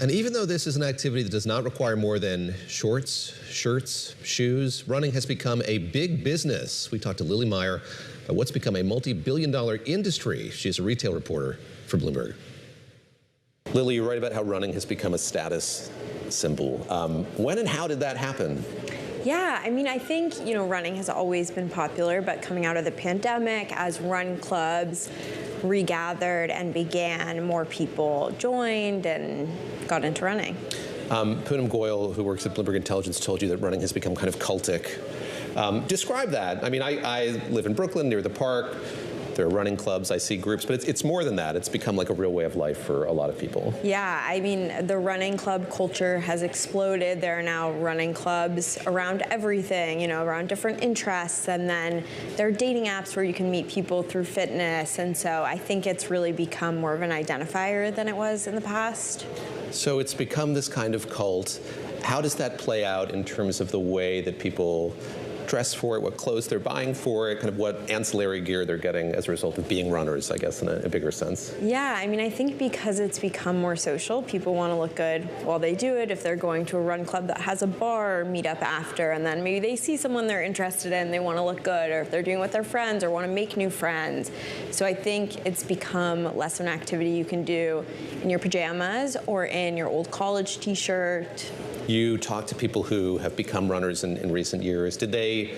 And even though this is an activity that does not require more than shorts, shirts, shoes, running has become a big business. We talked to Lily Meyer about what's become a multi-billion-dollar industry. She's a retail reporter for Bloomberg. Lily, you write about how running has become a status symbol. When and how did that happen? Yeah, I mean, I think, running has always been popular, but coming out of the pandemic, as run clubs regathered and began, more people joined and got into running. Poonam Goyal, who works at Bloomberg Intelligence, told you that running has become kind of cultic. Describe that. I mean, I live in Brooklyn near the park. There are running clubs, I see groups, but it's more than that. It's become like a real way of life for a lot of people. Yeah, I mean, the running club culture has exploded. There are now running clubs around everything, around different interests, and then there are dating apps where you can meet people through fitness, and so I think it's really become more of an identifier than it was in the past. So it's become this kind of cult. How does that play out in terms of the way that people dress for it, what clothes they're buying for it, kind of what ancillary gear they're getting as a result of being runners, I guess, in a bigger sense? Yeah, I mean, I think because it's become more social, people want to look good while they do it. If they're going to a run club that has a bar or meet up after, and then maybe they see someone they're interested in, they want to look good, or if they're doing it with their friends or want to make new friends. So I think it's become less of an activity you can do in your pajamas or in your old college t-shirt. You talk to people who have become runners in recent years. Did they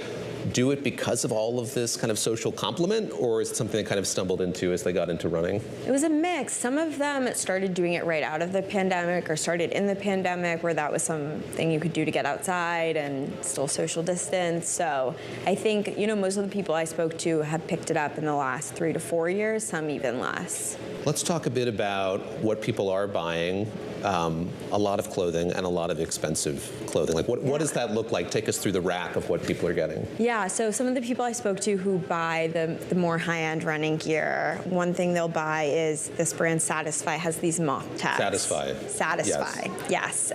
do it because of all of this kind of social complement, or is it something they kind of stumbled into as they got into running? It was a mix. Some of them started doing it right out of the pandemic or started in the pandemic where that was something you could do to get outside and still social distance. So I think, most of the people I spoke to have picked it up in the last 3 to 4 years, some even less. Let's talk a bit about what people are buying. A lot of clothing and a lot of expensive clothing. Like, what does that look like? Take us through the rack of what people are getting. Yeah, so some of the people I spoke to who buy the more high-end running gear, one thing they'll buy is this brand Satisfy has these moth tags. Satisfy, yes.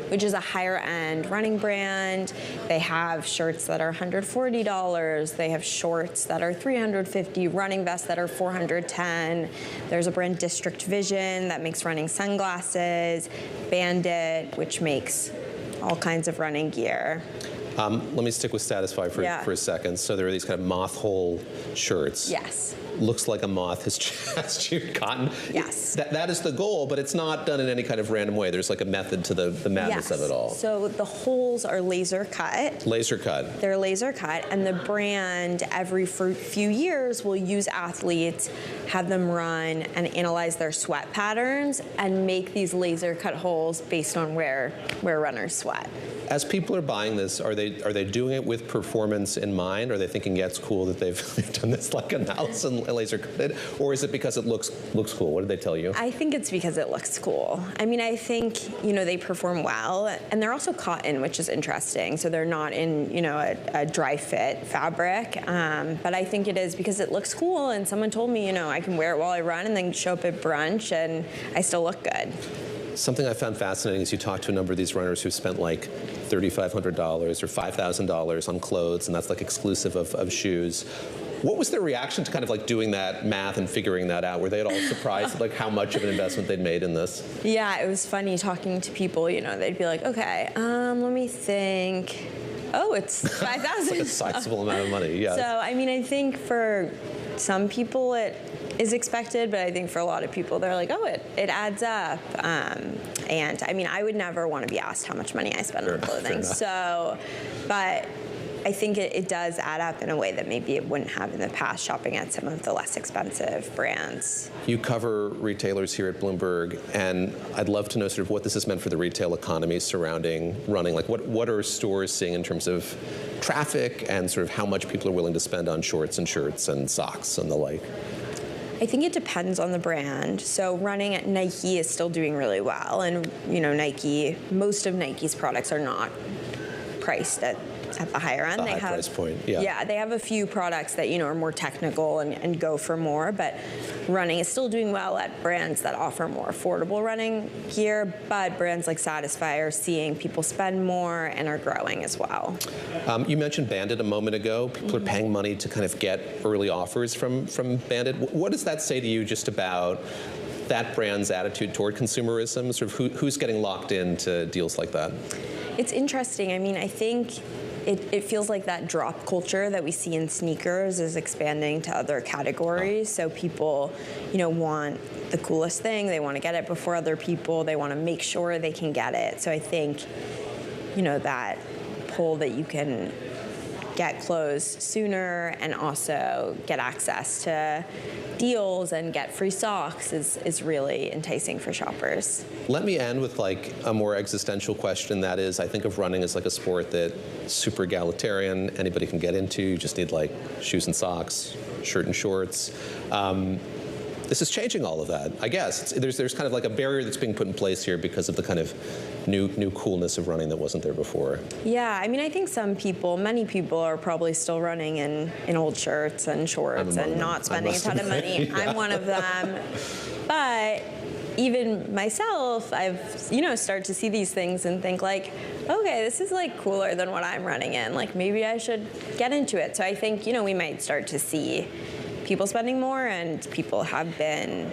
Which is a higher-end running brand. They have shirts that are $140. They have shorts that are $350, running vests that are $410. There's a brand District Vision that makes running sunglasses. Bandit, which makes all kinds of running gear. Let me stick with Satisfy for a second. So there are these kind of moth hole shirts. Yes. Looks like a moth has chewed cotton. Yes. That is the goal, but it's not done in any kind of random way. There's like a method to the madness of it all. So the holes are laser cut. Laser cut. They're laser cut, and the brand every few years will use athletes, have them run and analyze their sweat patterns and make these laser cut holes based on where runners sweat. As people are buying this, are they doing it with performance in mind? Are they thinking, yeah, it's cool that they've done this like analysis and laser cut it? Or is it because it looks cool? What did they tell you? I think it's because it looks cool. I mean, I think, they perform well, and they're also cotton, which is interesting. So they're not in, a dry fit fabric. But I think it is because it looks cool, and someone told me, I can wear it while I run and then show up at brunch, and I still look good. Something I found fascinating is you talk to a number of these runners who spent like $3,500 or $5,000 on clothes, and that's like exclusive of shoes. What was their reaction to kind of like doing that math and figuring that out? Were they at all surprised at like how much of an investment they'd made in this? Yeah, it was funny talking to people, they'd be like, okay, let me think. Oh, it's $5,000. Like a sizable amount of money, yeah. So, I mean, I think for some people it is expected, but I think for a lot of people, they're like, oh, it adds up. And I mean, I would never want to be asked how much money I spend on clothing. So, but I think it does add up in a way that maybe it wouldn't have in the past shopping at some of the less expensive brands. You cover retailers here at Bloomberg, and I'd love to know sort of what this has meant for the retail economy surrounding running. Like what are stores seeing in terms of traffic and sort of how much people are willing to spend on shorts and shirts and socks and the like? I think it depends on the brand. So running at Nike is still doing really well. And, Nike, most of Nike's products are not priced at the higher end. They have price point, yeah. Yeah, they have a few products that, are more technical and go for more, but running is still doing well at brands that offer more affordable running gear, but brands like Satisfy are seeing people spend more and are growing as well. You mentioned Bandit a moment ago. People are paying money to kind of get early offers from Bandit. What does that say to you just about that brand's attitude toward consumerism? Sort of who's getting locked into deals like that? It's interesting. I mean, I think it feels like that drop culture that we see in sneakers is expanding to other categories. So people, want the coolest thing. They want to get it before other people. They want to make sure they can get it. So I think, that pull that you can get clothes sooner and also get access to deals and get free socks is really enticing for shoppers. Let me end with like a more existential question. That is, I think of running as like a sport that's super egalitarian. Anybody can get into. You just need like shoes and socks, shirt and shorts. This is changing all of that, I guess. There's kind of like a barrier that's being put in place here because of the kind of new coolness of running that wasn't there before. Yeah, I mean, I think many people are probably still running in old shirts and shorts and not spending a ton of money. Yeah. I'm one of them. But even myself, I've, started to see these things and think like, okay, this is like cooler than what I'm running in. Like maybe I should get into it. So I think, we might start to see people spending more, and people have been